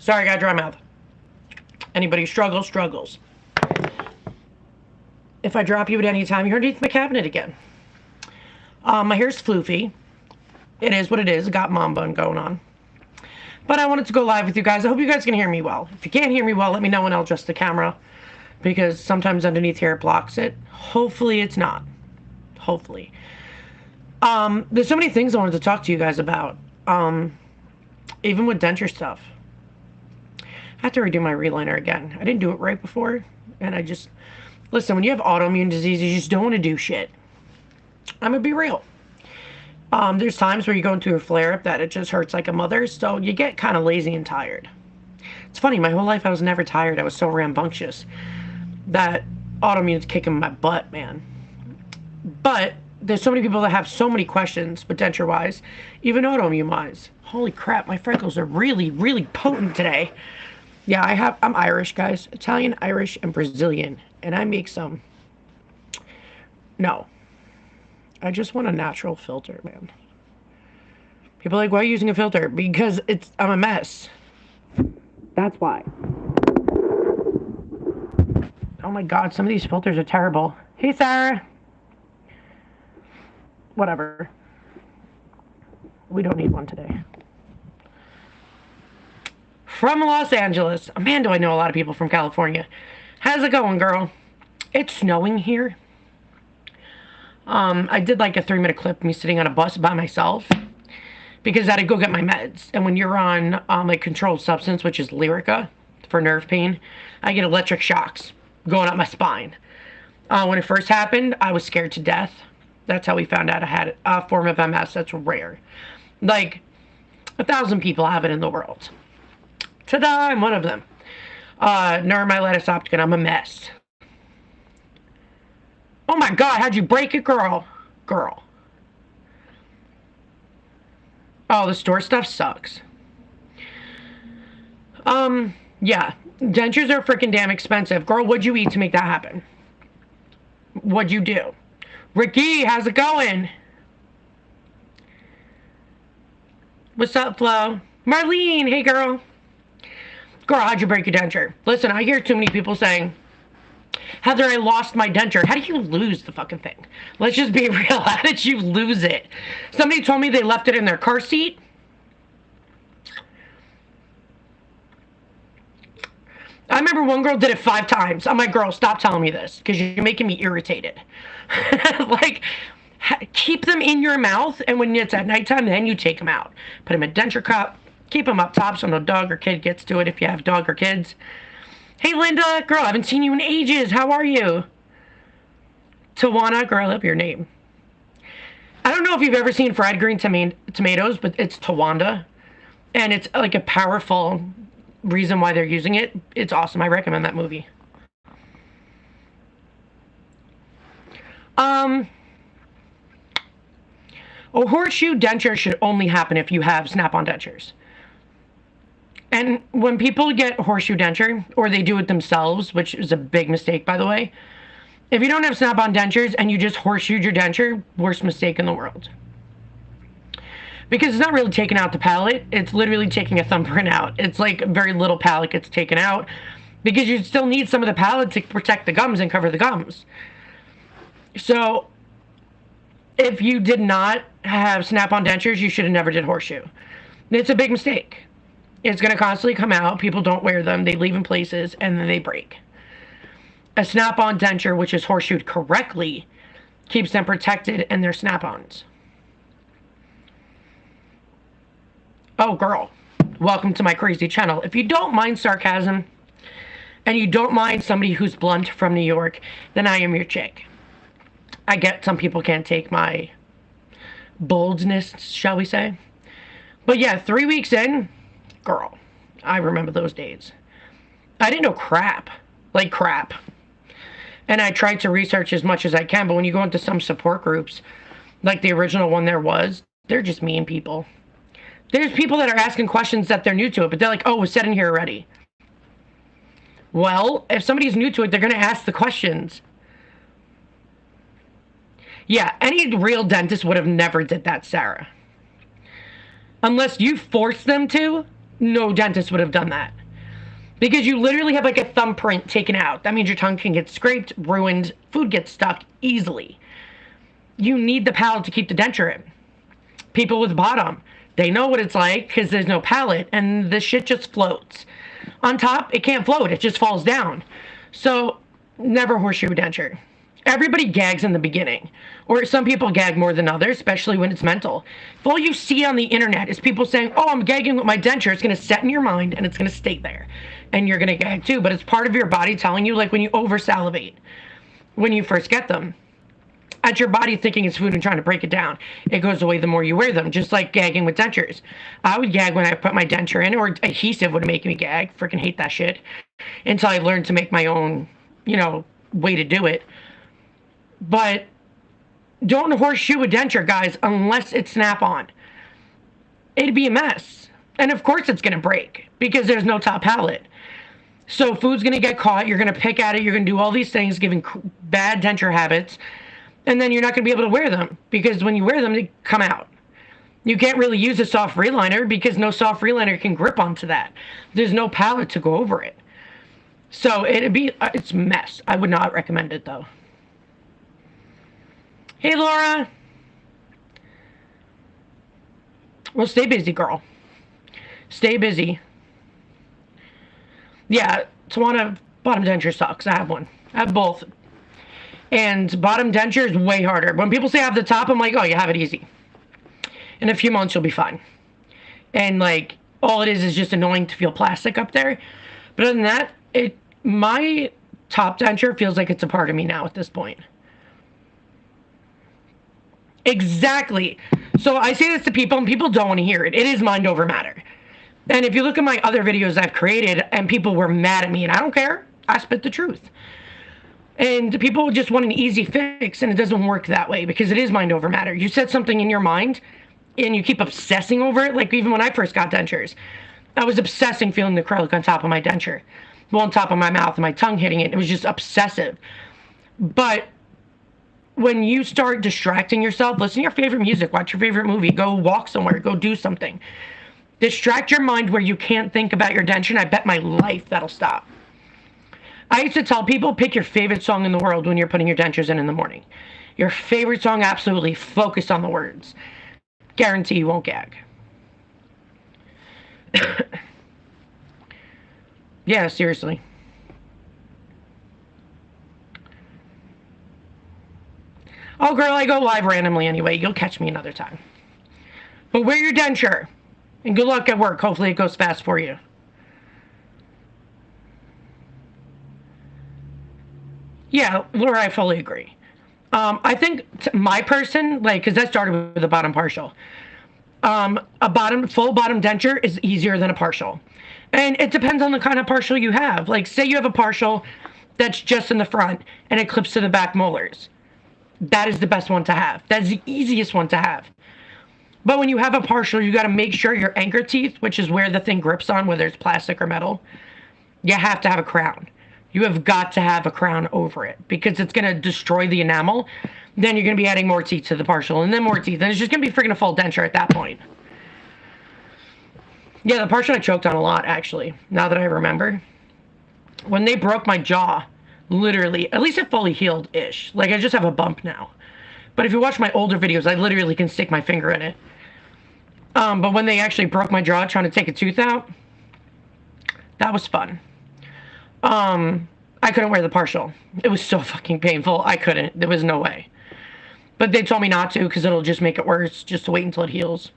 Sorry, I got dry mouth. Anybody struggles, struggles. If I drop you at any time, you're underneath my cabinet again. My hair's floofy. It is what it is. I got mom bun going on. But I wanted to go live with you guys. I hope you guys can hear me well. If you can't hear me well, let me know and I'll adjust the camera. Because sometimes underneath here it blocks it. Hopefully it's not. Hopefully. There's so many things I wanted to talk to you guys about. Even with denture stuff. I have to redo my reliner again. I didn't do it right before. And I just... Listen, when you have autoimmune disease, you just don't want to do shit. I'm going to be real. There's times where you go into a flare-up that it just hurts like a mother, so you get kind of lazy and tired. It's funny, my whole life I was never tired. I was so rambunctious. That autoimmune's kicking my butt, man. But there's so many people that have so many questions, but denture-wise, even autoimmune-wise. Holy crap, my freckles are really, really potent today. Yeah, I'm Irish, guys. Italian, Irish, and Brazilian. And I make some... No. I just want a natural filter, man. People are like, why are you using a filter? Because I'm a mess. That's why. Oh my god, some of these filters are terrible. Hey, Sarah. Whatever. We don't need one today. From Los Angeles. Man, do I know a lot of people from California. How's it going, girl? It's snowing here. I did like a 3-minute clip of me sitting on a bus by myself because I had to go get my meds. And when you're on like controlled substance, which is Lyrica for nerve pain, I get electric shocks going up my spine. When it first happened, I was scared to death. That's how we found out I had a form of MS that's rare. Like 1,000 people have it in the world. Ta-da, I'm one of them. Neuromyelitis optica, I'm a mess. Oh my god, how'd you break it, girl? Girl. Oh, the store stuff sucks. Yeah. Dentures are freaking damn expensive. Girl, what'd you eat to make that happen? What'd you do? Ricky, how's it going? What's up, Flo? Marlene, hey girl. Girl, how'd you break your denture? Listen, I hear too many people saying, Heather, I lost my denture. How do you lose the fucking thing? Let's just be real. How did you lose it? Somebody told me they left it in their car seat. I remember one girl did it 5 times. I'm like, girl, stop telling me this because you're making me irritated. Like, keep them in your mouth, and when it's at nighttime, then you take them out. Put them in a denture cup. Keep them up top so no dog or kid gets to it if you have dog or kids. Hey, Linda, girl, I haven't seen you in ages. How are you? Tawana, girl, I love your name. I don't know if you've ever seen fried green tomatoes, but it's Tawanda. And it's like a powerful reason why they're using it. It's awesome. I recommend that movie. A horseshoe denture should only happen if you have snap-on dentures. And when people get horseshoe denture, or they do it themselves, which is a big mistake, by the way, if you don't have snap-on dentures and you just horseshoed your denture, worst mistake in the world. Because it's not really taking out the palate, it's literally taking a thumbprint out. It's like very little palate gets taken out, because you still need some of the palate to protect the gums and cover the gums. So, if you did not have snap-on dentures, you should have never did horseshoe. It's a big mistake. It's going to constantly come out. People don't wear them. They leave in places, and then they break. A snap-on denture, which is horseshoed correctly, keeps them protected, and they're snap-ons. Oh, girl. Welcome to my crazy channel. If you don't mind sarcasm, and you don't mind somebody who's blunt from New York, then I am your chick. I get some people can't take my boldness, shall we say. But yeah, 3 weeks in, girl, I remember those days. I didn't know crap. Like crap. And I tried to research as much as I can, but when you go into some support groups, like the original one there was, they're just mean people. There's people that are asking questions that they're new to it, but they're like, oh, it was said in here already. Well, if somebody's new to it, they're going to ask the questions. Yeah, any real dentist would have never did that, Sarah. Unless you force them to, no dentist would have done that. Because you literally have like a thumbprint taken out. That means your tongue can get scraped, ruined, food gets stuck easily. You need the palate to keep the denture in. People with bottom, they know what it's like because there's no palate and the shit just floats. On top, it can't float, it just falls down. So, never horseshoe denture. Everybody gags in the beginning. Or some people gag more than others, especially when it's mental. If all you see on the internet is people saying, oh, I'm gagging with my denture, it's going to set in your mind and it's going to stay there. And you're going to gag too, but it's part of your body telling you, like when you over salivate, when you first get them. That's your body thinking it's food and trying to break it down. It goes away the more you wear them, just like gagging with dentures. I would gag when I put my denture in, or adhesive would make me gag. Freaking hate that shit. Until I learned to make my own, way to do it. But don't horseshoe a denture, guys, unless it's snap-on. It'd be a mess. And of course it's going to break because there's no top palate. So food's going to get caught. You're going to pick at it. You're going to do all these things, giving bad denture habits. And then you're not going to be able to wear them because when you wear them, they come out. You can't really use a soft reliner because no soft reliner can grip onto that. There's no palate to go over it. So it's a mess. I would not recommend it though. Hey, Laura. Well, stay busy, girl. Stay busy. Yeah, Tawana, bottom denture sucks. I have one. I have both. And bottom denture is way harder. When people say I have the top, I'm like, oh, you have it easy. In a few months, you'll be fine. And, like, all it is just annoying to feel plastic up there. But other than that, my top denture feels like it's a part of me now at this point. Exactly. So I say this to people, and people don't want to hear it. It is mind over matter. And if you look at my other videos I've created, and people were mad at me, and I don't care. I spit the truth. And people just want an easy fix, and it doesn't work that way because it is mind over matter. You set something in your mind, and you keep obsessing over it. Like even when I first got dentures, I was obsessing feeling the acrylic on top of my denture. Well, on top of my mouth and my tongue hitting it. It was just obsessive. But when you start distracting yourself, listen to your favorite music, watch your favorite movie, go walk somewhere, go do something. Distract your mind where you can't think about your denture, and I bet my life that'll stop. I used to tell people, pick your favorite song in the world when you're putting your dentures in the morning. Your favorite song, absolutely. Focus on the words. Guarantee you won't gag. Yeah, seriously. Oh, girl, I go live randomly anyway. You'll catch me another time. But wear your denture. And good luck at work. Hopefully it goes fast for you. Yeah, Laura, I fully agree. I think my person, like, because that started with a bottom partial. A full bottom denture is easier than a partial. And it depends on the kind of partial you have. Like, say you have a partial that's just in the front and it clips to the back molars. That is the best one to have. That's the easiest one to have. But when you have a partial, you got to make sure your anchor teeth, which is where the thing grips on, whether it's plastic or metal, you have to have a crown. You have got to have a crown over it because it's going to destroy the enamel. Then you're going to be adding more teeth to the partial and then more teeth. And it's just going to be freaking a full denture at that point. Yeah, the partial I choked on a lot, actually, now that I remember. When they broke my jaw, literally, at least it fully healed-ish. Like, I just have a bump now. But if you watch my older videos, I literally can stick my finger in it. But when they actually broke my jaw trying to take a tooth out, that was fun. I couldn't wear the partial. It was so fucking painful. I couldn't. There was no way. But they told me not to because it'll just make it worse, just to wait until it heals.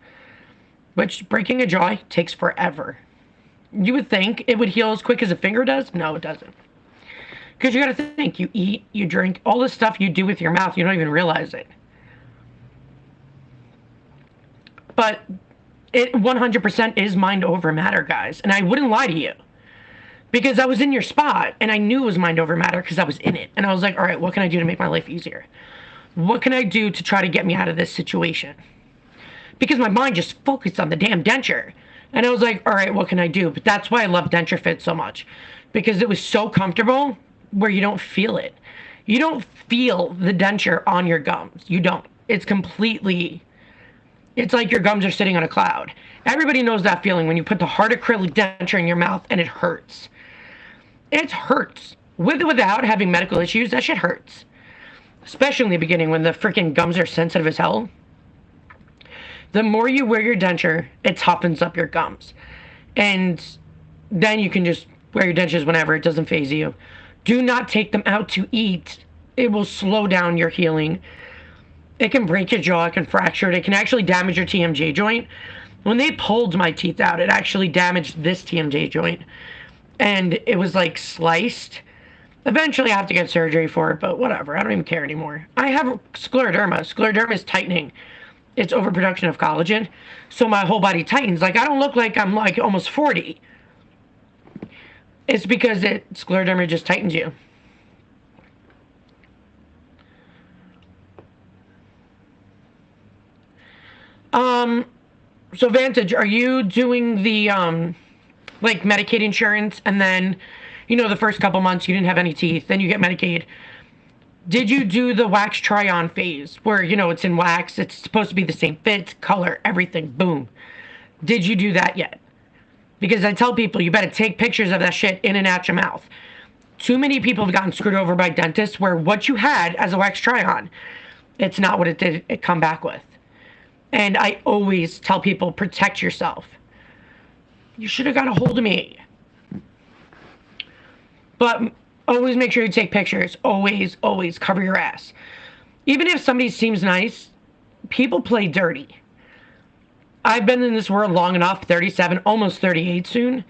Which, breaking a jaw takes forever. You would think it would heal as quick as a finger does? No, it doesn't. Because you got to think, you eat, you drink, all the stuff you do with your mouth, you don't even realize it. But it 100% is mind over matter, guys. And I wouldn't lie to you. Because I was in your spot, and I knew it was mind over matter because I was in it. And I was like, all right, what can I do to make my life easier? What can I do to try to get me out of this situation? Because my mind just focused on the damn denture. And I was like, all right, what can I do? But that's why I love Denture Fit so much. Because it was so comfortable where you don't feel it. You don't feel the denture on your gums. You don't. It's completely It's like your gums are sitting on a cloud. Everybody knows that feeling when you put the hard acrylic denture in your mouth and it hurts. It hurts. With or without having medical issues, that shit hurts. Especially in the beginning when the freaking gums are sensitive as hell. The more you wear your denture, it toughens up your gums. And then you can just wear your dentures whenever. It doesn't faze you. Do not take them out to eat. It will slow down your healing. It can break your jaw. It can fracture it. It can actually damage your TMJ joint. When they pulled my teeth out, it actually damaged this TMJ joint. And it was like sliced. Eventually I have to get surgery for it, but whatever. I don't even care anymore. I have scleroderma. Scleroderma is tightening. It's overproduction of collagen. So my whole body tightens. Like, I don't look like I'm like almost 40. It's because scleroderma just tightens you. So Vantage, are you doing the, like, Medicaid insurance, and then, you know, the first couple months you didn't have any teeth, then you get Medicaid? Did you do the wax try-on phase, where, you know, it's in wax, it's supposed to be the same fit, color, everything, boom? Did you do that yet? Because I tell people, you better take pictures of that shit in and out your mouth. Too many people have gotten screwed over by dentists where what you had as a wax try-on, it's not what it come back with. And I always tell people, protect yourself. You should have got a hold of me. But always make sure you take pictures. Always, always cover your ass. Even if somebody seems nice, people play dirty. I've been in this world long enough, 37, almost 38 soon.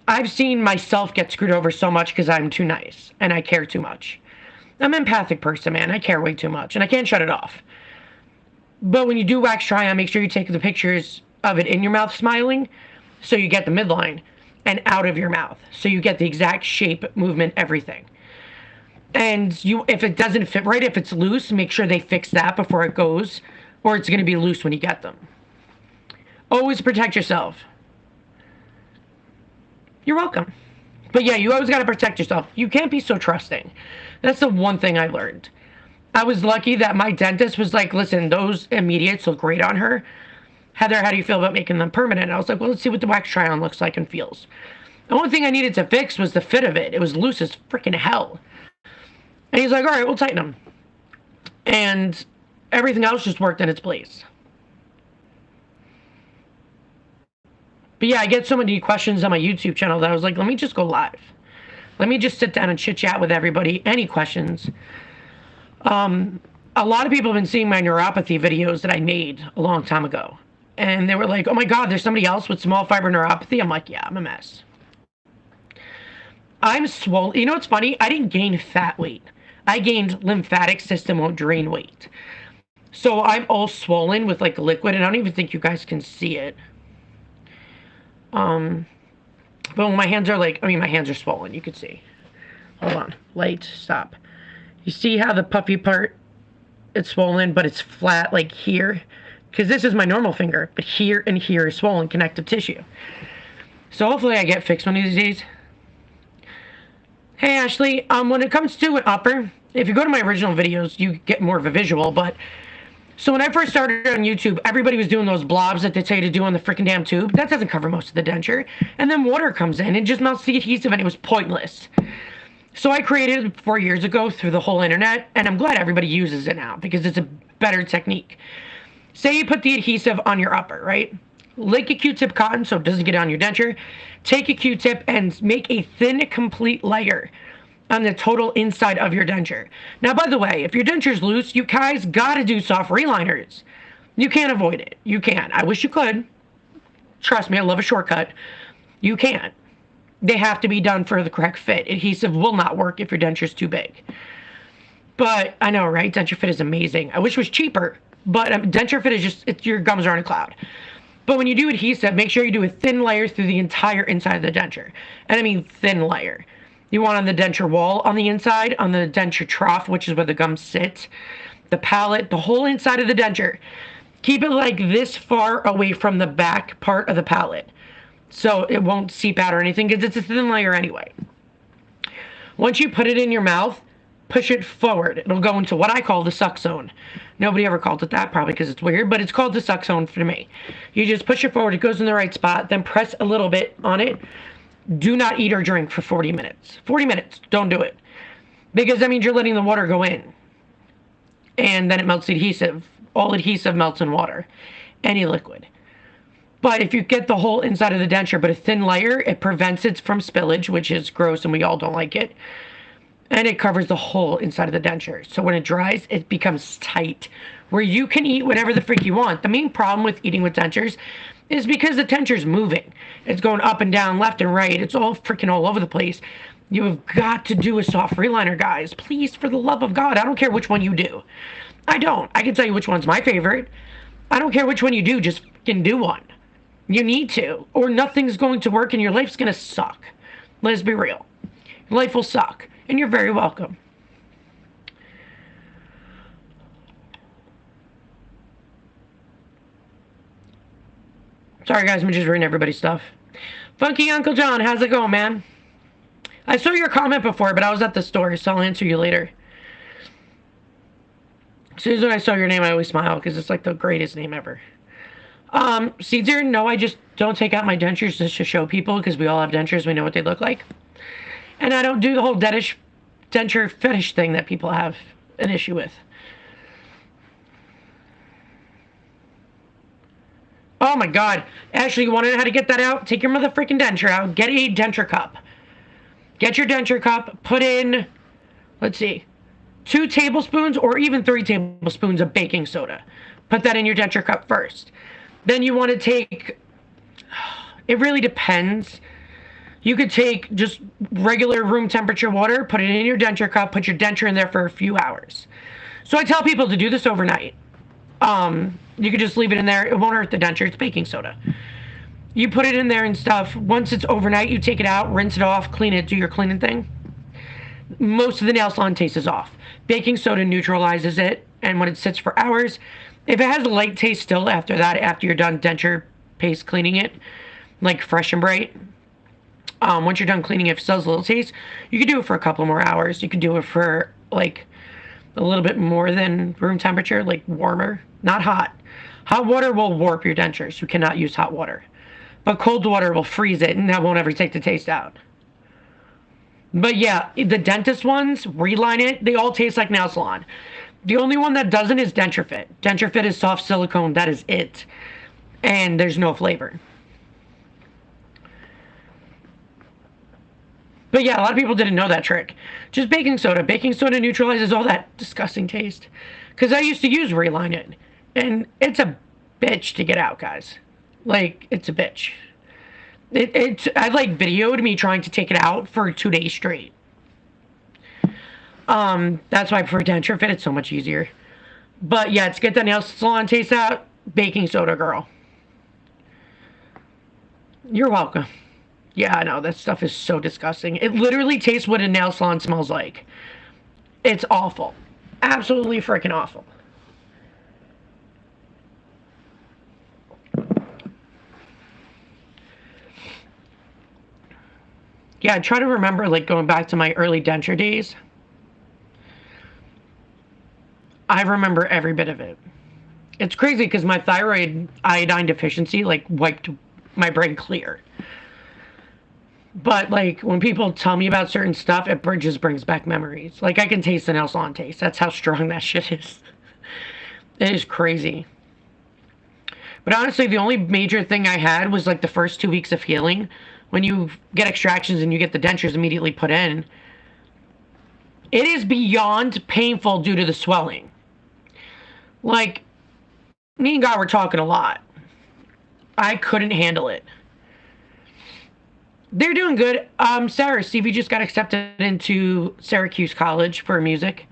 I've seen myself get screwed over so much because I'm too nice and I care too much. I'm an empathic person, man. I care way too much and I can't shut it off. But when you do wax try-on, make sure you take the pictures of it in your mouth smiling so you get the midline, and out of your mouth so you get the exact shape, movement, everything. And if it doesn't fit right, if it's loose, make sure they fix that before it goes, or it's going to be loose when you get them. Always protect yourself. You're welcome. But yeah, you always got to protect yourself. You can't be so trusting. That's the one thing I learned. I was lucky that my dentist was like, listen, those immediates look great on her. Heather, how do you feel about making them permanent? I was like, well, let's see what the wax try-on looks like and feels. The only thing I needed to fix was the fit of it. It was loose as freaking hell. And he's like, all right, we'll tighten them. And everything else just worked in its place. But yeah, I get so many questions on my YouTube channel that I was like, let me just go live. Let me just sit down and chit-chat with everybody. Any questions? A lot of people have been seeing my neuropathy videos that I made a long time ago. And they were like, oh my God, there's somebody else with small fiber neuropathy? I'm like, yeah, I'm a mess. I'm swollen. You know what's funny? I didn't gain fat weight. I gained lymphatic system won't drain weight. So I'm all swollen with like liquid, and I don't even think you guys can see it. But my hands are like, my hands are swollen, you could see. Hold on, light, stop. You see how the puffy part, it's swollen, but it's flat like here? Because this is my normal finger, but here and here is swollen connective tissue. So hopefully I get fixed one of these days. Hey Ashley, when it comes to an upper, if you go to my original videos, you get more of a visual, but so when I first started on YouTube, everybody was doing those blobs that they tell you to do on the freaking damn tube. That doesn't cover most of the denture. And then water comes in and just melts the adhesive, and it was pointless. So I created it 4 years ago through the whole internet, and I'm glad everybody uses it now because it's a better technique. Say you put the adhesive on your upper, right? Lick a Q-tip cotton so it doesn't get on your denture. Take a Q-tip and make a thin, complete layer on the total inside of your denture. Now, by the way, if your denture's loose, you guys gotta do soft reliners. You can't avoid it. You can't. I wish you could. Trust me, I love a shortcut. You can't. They have to be done for the correct fit. Adhesive will not work if your denture's too big. But I know, right? Denture fit is amazing. I wish it was cheaper, but denture fit is just, your gums are on a cloud. But when you do adhesive, make sure you do a thin layer through the entire inside of the denture. And I mean thin layer. You want on the denture wall on the inside, on the denture trough, which is where the gums sit, the palate, the whole inside of the denture. Keep it like this far away from the back part of the palate, so it won't seep out or anything, because it's a thin layer anyway. Once you put it in your mouth, push it forward. It'll go into what I call the suck zone. Nobody ever called it that, probably because it's weird, but it's called the suck zone for me. You just push it forward, it goes in the right spot, then press a little bit on it. Do not eat or drink for 40 minutes. 40 minutes, don't do it. Because that means you're letting the water go in. And then it melts the adhesive. All adhesive melts in water. Any liquid. But if you get the whole inside of the denture, but a thin layer, it prevents it from spillage, which is gross and we all don't like it. And it covers the whole inside of the denture. So when it dries, it becomes tight, where you can eat whatever the freak you want. The main problem with eating with dentures is because the denture's moving. It's going up and down, left and right. It's all freaking all over the place. You have got to do a soft reliner, guys. Please, for the love of God. I don't care which one you do. I don't. I can tell you which one's my favorite. I don't care which one you do. Just fucking do one. You need to. Or nothing's going to work and your life's going to suck. Let's be real. Life will suck. And you're very welcome. Sorry, guys. I'm just reading everybody's stuff. Funky Uncle John, how's it going, man? I saw your comment before, but I was at the store, so I'll answer you later. As soon as I saw your name, I always smile, because it's like the greatest name ever. Caesar, no, I just don't take out my dentures just to show people, because we all have dentures, we know what they look like. And I don't do the whole denture fetish thing that people have an issue with. Oh my god. Ashley, you want to know how to get that out? Take your motherfucking denture out. Get a denture cup. Get your denture cup. Put in, let's see, 2 tablespoons or even 3 tablespoons of baking soda. Put that in your denture cup first. Then you want to take, it really depends. You could take just regular room temperature water, put it in your denture cup, put your denture in there for a few hours. So I tell people to do this overnight. You could just leave it in there. It won't hurt the denture. It's baking soda. You put it in there and stuff. Once it's overnight, you take it out, rinse it off, clean it, do your cleaning thing. Most of the nail salon taste is off. Baking soda neutralizes it, and when it sits for hours, if it has a light taste still after that, after you're done denture paste cleaning it, like fresh and bright, once you're done cleaning it, if it still has a little taste, you can do it for a couple more hours. You can do it for like a little bit more than room temperature, like warmer, not hot. Hot water will warp your dentures. You cannot use hot water. But cold water will freeze it, and that won't ever take the taste out. But yeah, the dentist ones, reline it, they all taste like nail salon. The only one that doesn't is Denture Fit. Denture Fit is soft silicone, that is it. And there's no flavor. But yeah, a lot of people didn't know that trick. Just baking soda. Baking soda neutralizes all that disgusting taste. Because I used to use reline it. And it's a bitch to get out, guys. Like, it's a bitch. I like videoed me trying to take it out for 2 days straight. That's why for Denture Fit it's so much easier. But yeah, to get that nail salon taste out, baking soda, girl. You're welcome. Yeah, I know, that stuff is so disgusting. It literally tastes what a nail salon smells like. It's awful. Absolutely freaking awful. Yeah, I try to remember, like, going back to my early denture days. I remember every bit of it. It's crazy because my thyroid iodine deficiency, like, wiped my brain clear. But, like, when people tell me about certain stuff, it just brings back memories. Like, I can taste the nail salon taste. That's how strong that shit is. It is crazy. But honestly, the only major thing I had was, like, the first 2 weeks of healing. When you get extractions and you get the dentures immediately put in, it is beyond painful due to the swelling. Like, me and God were talking a lot. I couldn't handle it. They're doing good. Sarah, Stevie just got accepted into Syracuse College for music.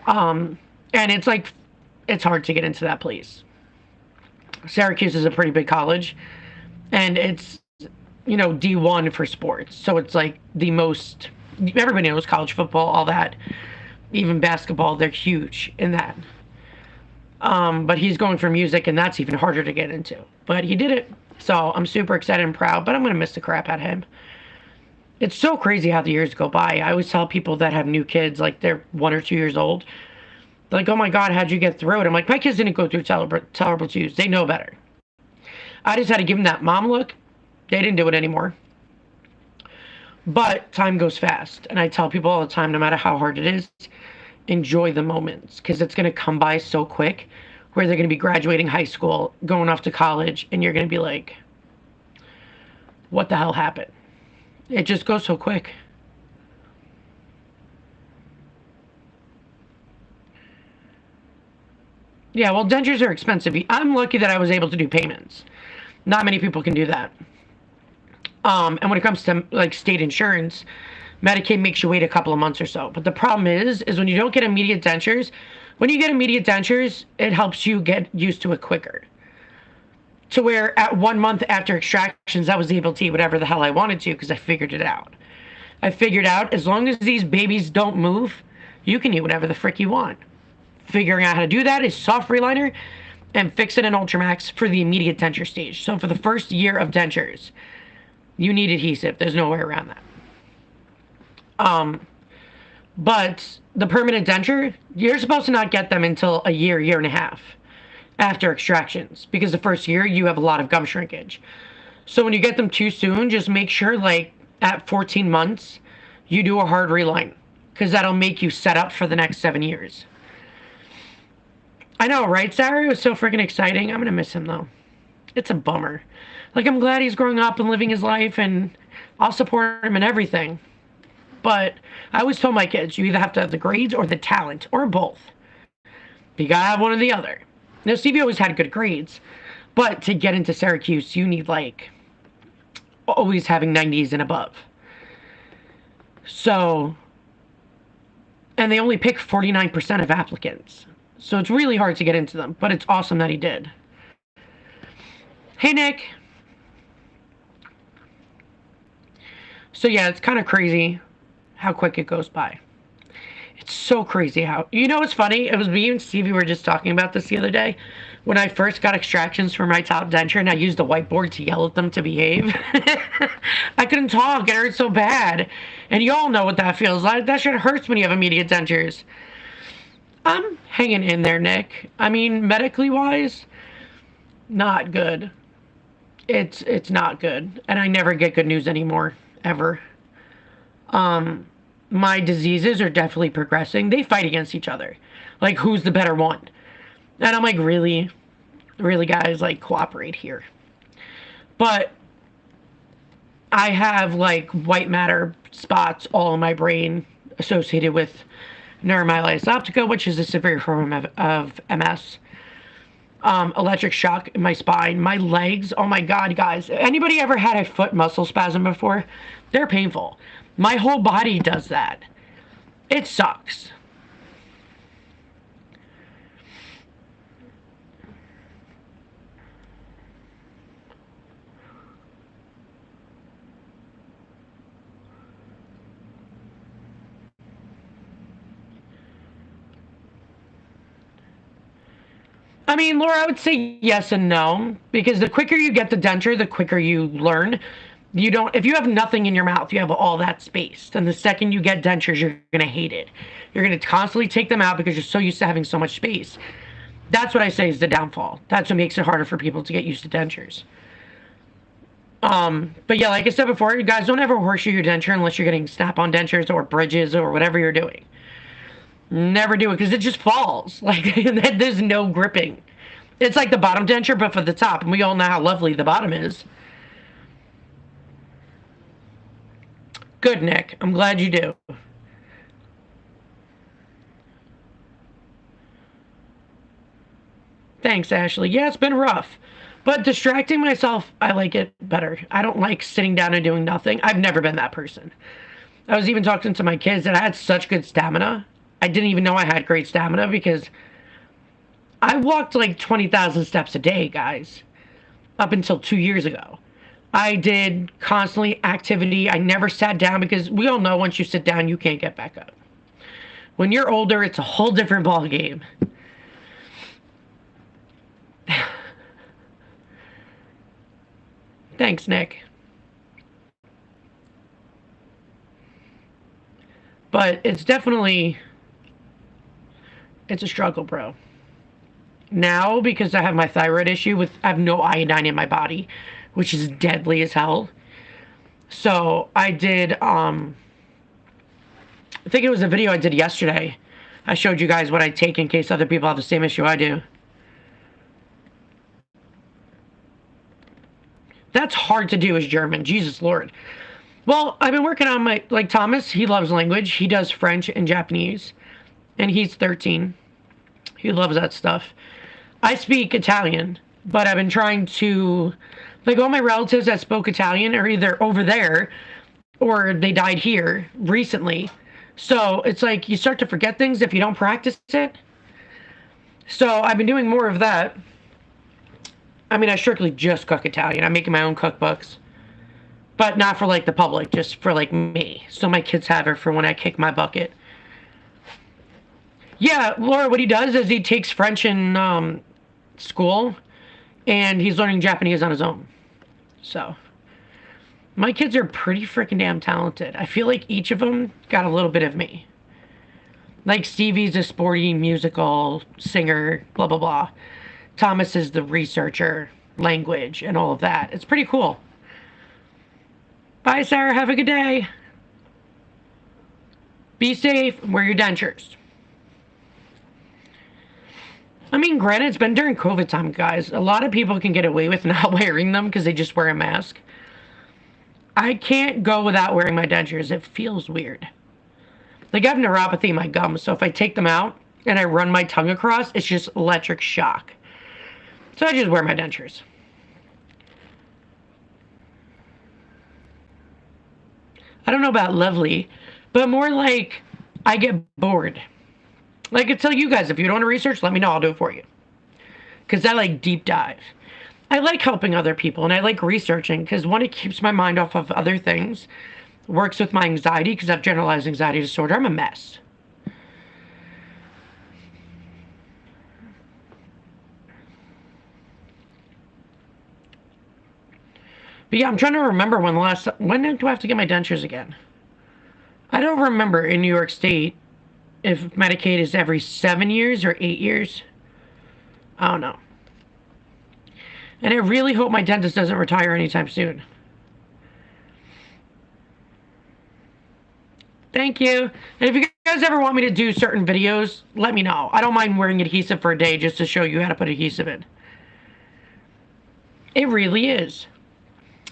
And it's like, it's hard to get into that place. Syracuse is a pretty big college. And it's, you know, D1 for sports. So it's like the most, everybody knows college football, all that. Even basketball, they're huge in that. But he's going for music, and that's even harder to get into. But he did it. So I'm super excited and proud, but I'm going to miss the crap out of him. It's so crazy how the years go by. I always tell people that have new kids, like they're 1 or 2 years old, they're like, oh my God, how'd you get through it? I'm like, my kids didn't go through terrible twos. They know better. I just had to give them that mom look. They didn't do it anymore. But time goes fast. And I tell people all the time, no matter how hard it is, enjoy the moments because it's going to come by so quick where they're going to be graduating high school, going off to college, and you're going to be like, what the hell happened? It just goes so quick. Yeah, well, dentures are expensive. I'm lucky that I was able to do payments. Not many people can do that. And when it comes to like state insurance, Medicaid makes you wait a couple of months or so. But the problem is when you don't get immediate dentures, when you get immediate dentures, it helps you get used to it quicker. To where at 1 month after extractions, I was able to eat whatever the hell I wanted to because I figured it out. I figured out as long as these babies don't move, you can eat whatever the frick you want. Figuring out how to do that is soft reliner and fix it in Ultramax for the immediate denture stage. So for the first year of dentures, you need adhesive. There's no way around that. But the permanent denture, you're supposed to not get them until a year, year and a half after extractions because the first year you have a lot of gum shrinkage. So when you get them too soon, just make sure like at 14 months you do a hard reline because that'll make you set up for the next 7 years. I know, right, Sarah? It was so freaking exciting. I'm going to miss him, though. It's a bummer. Like, I'm glad he's growing up and living his life, and I'll support him in everything. But I always tell my kids, you either have to have the grades or the talent, or both. You gotta have one or the other. Now, Stevie always had good grades, but to get into Syracuse, you need, like, always having 90s and above. So, and they only pick 49% of applicants. So it's really hard to get into them, but it's awesome that he did. Hey, Nick. So yeah, it's kind of crazy how quick it goes by. It's so crazy how, you know what's funny? It was me and Stevie were just talking about this the other day. When I first got extractions for my top denture and I used the whiteboard to yell at them to behave. I couldn't talk, it hurt so bad. And you all know what that feels like. That shit hurts when you have immediate dentures. I'm hanging in there, Nick. I mean, medically wise, not good. It's not good. And I never get good news anymore, ever. My diseases are definitely progressing. They fight against each other. Like, who's the better one? And I'm like, really? Really, guys, like, cooperate here. But I have, like, white matter spots all in my brain associated with neuromyelitis optica, which is a severe form of MS. Electric shock in my spine, my legs. Oh my God, guys. Anybody ever had a foot muscle spasm before? They're painful. My whole body does that. It sucks. I mean, Laura, I would say yes and no, because the quicker you get the denture, the quicker you learn. You don't, if you have nothing in your mouth, you have all that space. And the second you get dentures, you're going to hate it. You're going to constantly take them out because you're so used to having so much space. That's what I say is the downfall. That's what makes it harder for people to get used to dentures. But yeah, like I said before, you guys don't ever horseshoe your denture unless you're getting snap-on dentures or bridges or whatever you're doing. Never do it because it just falls. Like, there's no gripping. It's like the bottom denture, but for the top. And we all know how lovely the bottom is. Good, Nick. I'm glad you do. Thanks, Ashley. Yeah, it's been rough. But distracting myself, I like it better. I don't like sitting down and doing nothing. I've never been that person. I was even talking to my kids that I had such good stamina. I didn't even know I had great stamina because I walked like 20,000 steps a day, guys, up until 2 years ago. I did constantly activity. I never sat down because we all know once you sit down, you can't get back up. When you're older, it's a whole different ball game. Thanks, Nick. But it's definitely, it's a struggle, bro. Now, because I have my thyroid issue with, I have no iodine in my body, which is deadly as hell. So I did, I think it was a video I did yesterday. I showed you guys what I take in case other people have the same issue I do. That's hard to do as German. Jesus Lord. Well, I've been working on my, like Thomas, he loves language. He does French and Japanese. And he's 13. He loves that stuff. I speak Italian, but I've been trying to, like all my relatives that spoke Italian are either over there or they died here recently. So it's like you start to forget things if you don't practice it. So I've been doing more of that. I mean, I strictly just cook Italian. I'm making my own cookbooks. But not for like the public, just for like me. So my kids have it for when I kick my bucket. Yeah, Laura, what he does is he takes French in school and he's learning Japanese on his own. So my kids are pretty freaking damn talented. I feel like each of them got a little bit of me. Like Stevie's a sporty musical singer, blah, blah, blah. Thomas is the researcher, language, and all of that. It's pretty cool. Bye, Sarah. Have a good day. Be safe. Wear your dentures. I mean, granted, it's been during COVID time, guys. A lot of people can get away with not wearing them because they just wear a mask. I can't go without wearing my dentures. It feels weird. Like, I have neuropathy in my gums, so if I take them out and I run my tongue across, it's just electric shock. So I just wear my dentures. I don't know about lovely, but more like I get bored. Like I tell you guys, if you don't want to research, let me know. I'll do it for you. Because I like deep dive. I like helping other people, and I like researching because, one, it keeps my mind off of other things. Works with my anxiety because I have generalized anxiety disorder. I'm a mess. But yeah, I'm trying to remember when do I have to get my dentures again? I don't remember in New York State if Medicaid is every 7 years or 8 years. I don't know. And I really hope my dentist doesn't retire anytime soon. Thank you. And if you guys ever want me to do certain videos, let me know. I don't mind wearing adhesive for a day just to show you how to put adhesive in. It really is.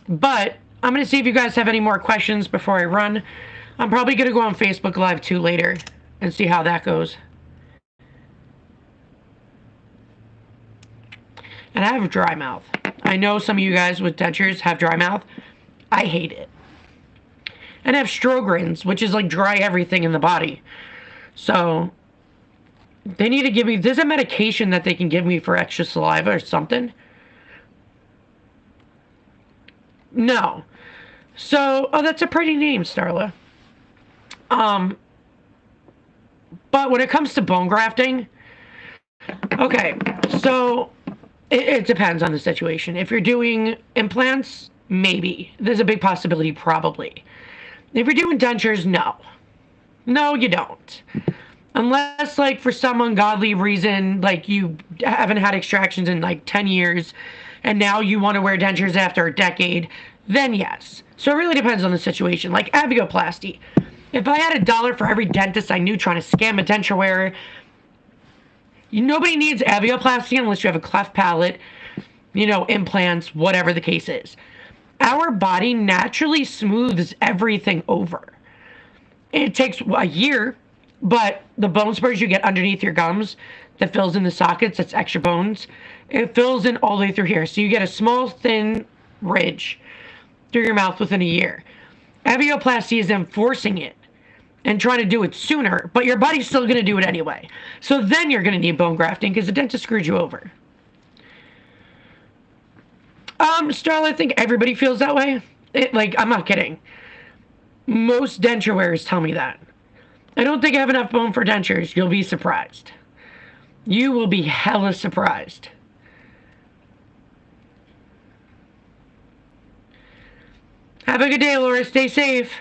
But I'm going to see if you guys have any more questions before I run. I'm probably going to go on Facebook Live too later and see how that goes. And I have a dry mouth. I know some of you guys with dentures have dry mouth. I hate it. And I have Sjogren's, which is like dry everything in the body. So they need to give me, there's a medication that they can give me for extra saliva or something. No. So, oh, that's a pretty name, Starla. But when it comes to bone grafting, okay, so it depends on the situation. If you're doing implants, maybe. There's a big possibility, probably. If you're doing dentures, no. No, you don't. Unless, like, for some ungodly reason, like, you haven't had extractions in, like, 10 years, and now you want to wear dentures after a decade, then yes. So it really depends on the situation. Like, avioplasty. If I had $1 for every dentist I knew trying to scam a denture wearer, nobody needs avioplasty unless you have a cleft palate, you know, implants, whatever the case is. Our body naturally smooths everything over. It takes a year, but the bone spurs you get underneath your gums that fills in the sockets, that's extra bones, it fills in all the way through here. So you get a small, thin ridge through your mouth within a year. Avioplasty is enforcing it and trying to do it sooner, but your body's still going to do it anyway. So then you're going to need bone grafting because the dentist screwed you over. Starla, I think everybody feels that way. Like, I'm not kidding. Most denture wearers tell me that. I don't think I have enough bone for dentures. You'll be surprised. You will be hella surprised. Have a good day, Laura. Stay safe.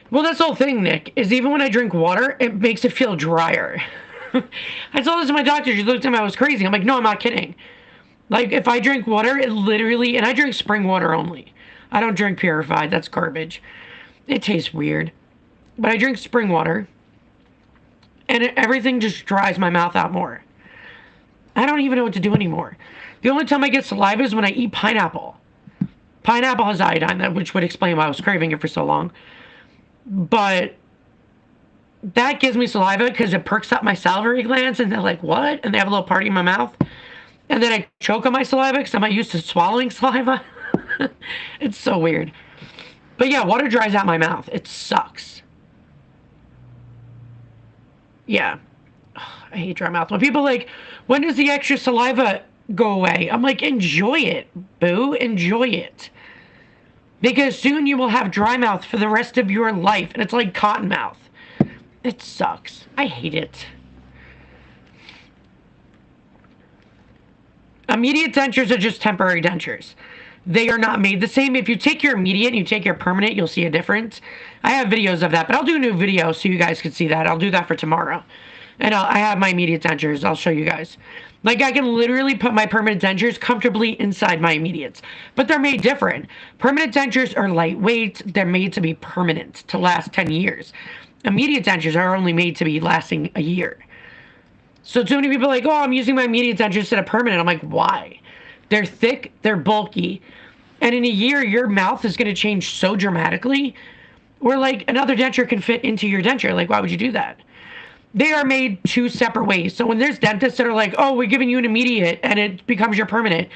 Well, that's the whole thing, Nick, is even when I drink water, it makes it feel drier. I told this to my doctor. She looked at me, I was crazy. I'm like, no, I'm not kidding. Like, if I drink water, it literally, and I drink spring water only. I don't drink purified. That's garbage. It tastes weird. But I drink spring water, and everything just dries my mouth out more. I don't even know what to do anymore. The only time I get saliva is when I eat pineapple. Pineapple has iodine, which would explain why I was craving it for so long. But that gives me saliva because it perks up my salivary glands, and they're like, what? And they have a little party in my mouth. And then I choke on my saliva because I'm not used to swallowing saliva. It's so weird. But yeah, water dries out my mouth. It sucks. Yeah. I hate dry mouth. When people are like, when does the extra saliva go away? I'm like, enjoy it, boo. Enjoy it. Because soon you will have dry mouth for the rest of your life. And it's like cotton mouth. It sucks. I hate it. Immediate dentures are just temporary dentures. They are not made the same. If you take your immediate and you take your permanent, you'll see a difference. I have videos of that, but I'll do a new video so you guys can see that. I'll do that for tomorrow. And I have my immediate dentures. I'll show you guys. Like, I can literally put my permanent dentures comfortably inside my immediates. But they're made different. Permanent dentures are lightweight. They're made to be permanent, to last 10 years. Immediate dentures are only made to be lasting a year. So too many people are like, oh, I'm using my immediate dentures instead of permanent. I'm like, why? They're thick, they're bulky. And in a year, your mouth is going to change so dramatically where, like, another denture can fit into your denture. Like, why would you do that? They are made two separate ways. So when there's dentists that are like, oh, we're giving you an immediate and it becomes your permanent,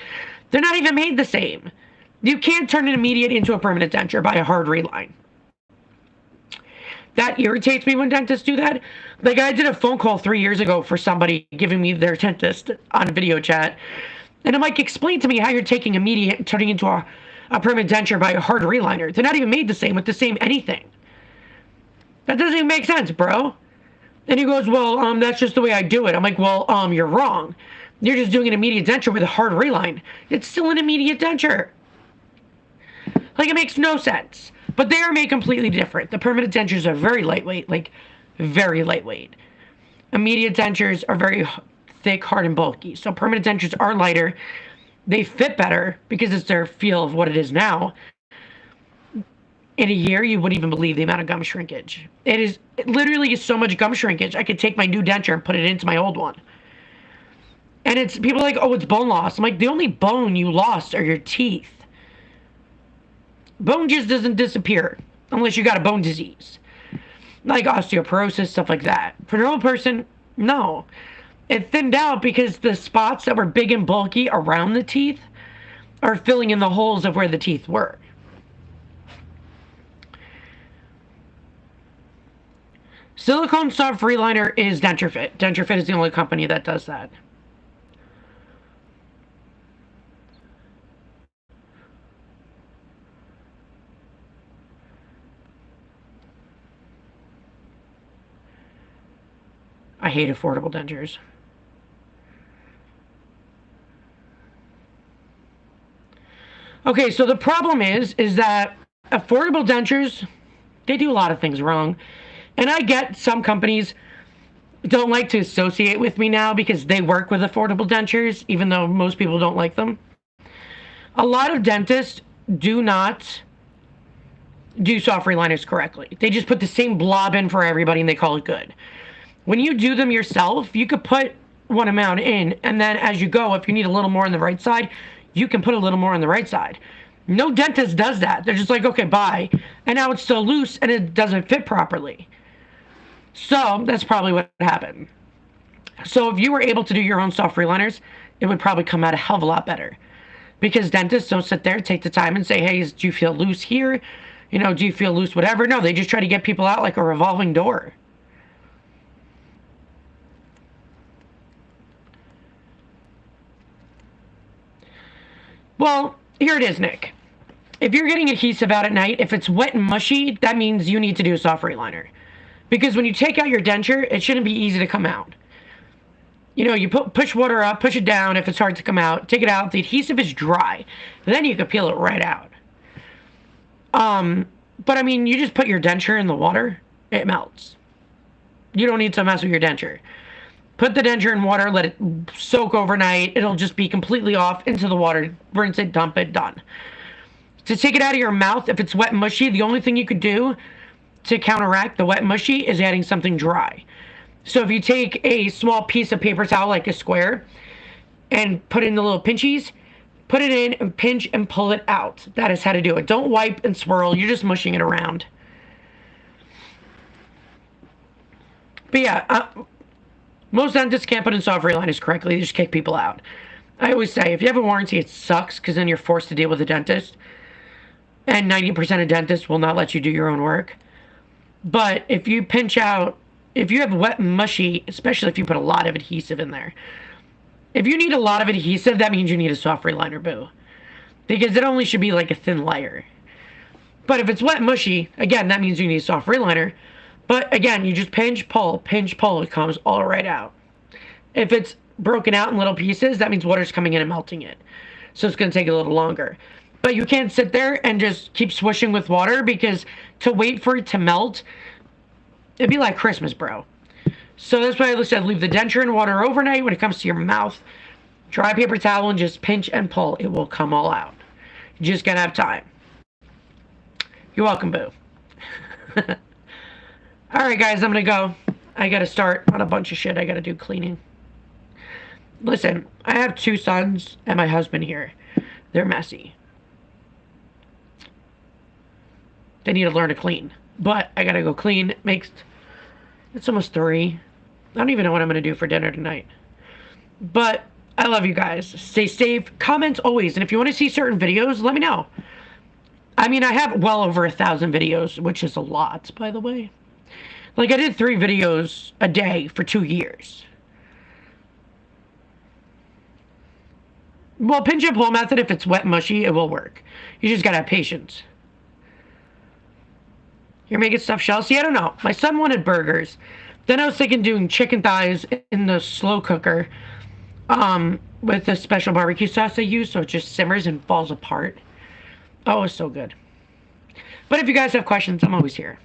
they're not even made the same. You can't turn an immediate into a permanent denture by a hard reline. That irritates me when dentists do that. Like, I did a phone call 3 years ago for somebody giving me their dentist on a video chat. And I'm like, explain to me how you're taking immediate and turning into a permanent denture by a hard reliner. They're not even made the same with the same anything. That doesn't even make sense, bro. And he goes, well, that's just the way I do it. I'm like, well, you're wrong. You're just doing an immediate denture with a hard reline. It's still an immediate denture. Like, it makes no sense. But they are made completely different. The permanent dentures are very lightweight, like very lightweight. Immediate dentures are very thick, hard, and bulky. So permanent dentures are lighter. They fit better because it's their feel of what it is now. In a year, you wouldn't even believe the amount of gum shrinkage. It literally is so much gum shrinkage. I could take my new denture and put it into my old one. And it's people are like, oh, it's bone loss. I'm like, the only bone you lost are your teeth. Bone just doesn't disappear unless you got a bone disease. Like osteoporosis, stuff like that. For a normal person, no. It thinned out because the spots that were big and bulky around the teeth are filling in the holes of where the teeth were. Silicone soft reliner is Denture Fit. Denture Fit is the only company that does that. I hate affordable dentures. Okay, so the problem is that affordable dentures, they do a lot of things wrong. And I get some companies don't like to associate with me now because they work with affordable dentures, even though most people don't like them. A lot of dentists do not do soft reliners correctly. They just put the same blob in for everybody and they call it good. When you do them yourself, you could put one amount in, and then as you go, if you need a little more on the right side, you can put a little more on the right side. No dentist does that. They're just like, okay, bye. And now it's still loose and it doesn't fit properly. So that's probably what happened. So if you were able to do your own soft reliners, it would probably come out a hell of a lot better. Because dentists don't sit there, take the time and say, hey, do you feel loose here? You know, do you feel loose, whatever? No, they just try to get people out like a revolving door. Well, here it is, Nick. If you're getting adhesive out at night, if it's wet and mushy, that means you need to do a soft reliner. Because when you take out your denture, it shouldn't be easy to come out. You know, you push water up, push it down if it's hard to come out, take it out. The adhesive is dry. Then you can peel it right out. But I mean, you just put your denture in the water, it melts. You don't need to mess with your denture. Put the denture in water, let it soak overnight. It'll just be completely off into the water. Rinse it, dump it, done. To take it out of your mouth, if it's wet and mushy, the only thing you could do to counteract the wet and mushy is adding something dry. So if you take a small piece of paper towel, like a square, and put in the little pinchies, put it in and pinch and pull it out. That is how to do it. Don't wipe and swirl. You're just mushing it around. But yeah, most dentists can't put in soft reliners correctly. They just kick people out. I always say, if you have a warranty, it sucks because then you're forced to deal with a dentist. And 90% of dentists will not let you do your own work. But if you pinch out, if you have wet and mushy, especially if you put a lot of adhesive in there, if you need a lot of adhesive, that means you need a soft reliner, boo. Because it only should be like a thin layer. But if it's wet and mushy, again, that means you need a soft reliner. But again, you just pinch, pull, it comes all right out. If it's broken out in little pieces, that means water's coming in and melting it. So it's going to take a little longer. But you can't sit there and just keep swishing with water, because to wait for it to melt, it'd be like Christmas, bro. So that's why I said leave the denture in water overnight. When it comes to your mouth, dry paper towel and just pinch and pull. It will come all out. You just gotta have time. You're welcome, boo. Alright guys, I'm gonna go. I gotta start on a bunch of shit I gotta do cleaning. Listen, I have 2 sons and my husband here. They're messy. They need to learn to clean. But I gotta go clean. It's almost 3. I don't even know what I'm gonna do for dinner tonight. But I love you guys. Stay safe. Comments always. And if you want to see certain videos, let me know. I mean, I have well over 1,000 videos, which is a lot, by the way. Like, I did 3 videos a day for 2 years. Well, pinch and pull method, if it's wet and mushy, it will work. You just gotta have patience. You're making stuffed shells? See, I don't know. My son wanted burgers. Then I was thinking doing chicken thighs in the slow cooker with the special barbecue sauce I use, so it just simmers and falls apart. Oh, it's so good. But if you guys have questions, I'm always here.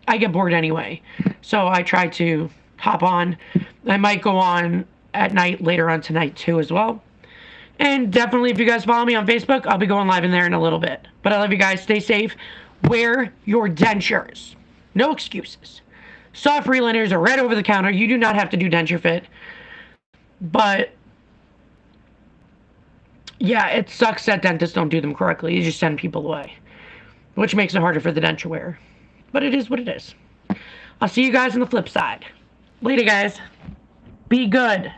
I get bored anyway, so I try to hop on. I might go on at night later on tonight too as well. And definitely, if you guys follow me on Facebook, I'll be going live in there in a little bit. But I love you guys. Stay safe. Wear your dentures. No excuses. Soft reliners are right over the counter. You do not have to do denture fit. But yeah, it sucks that dentists don't do them correctly. You just send people away, which makes it harder for the denture wearer. But it is what it is. I'll see you guys on the flip side. Later, guys. Be good.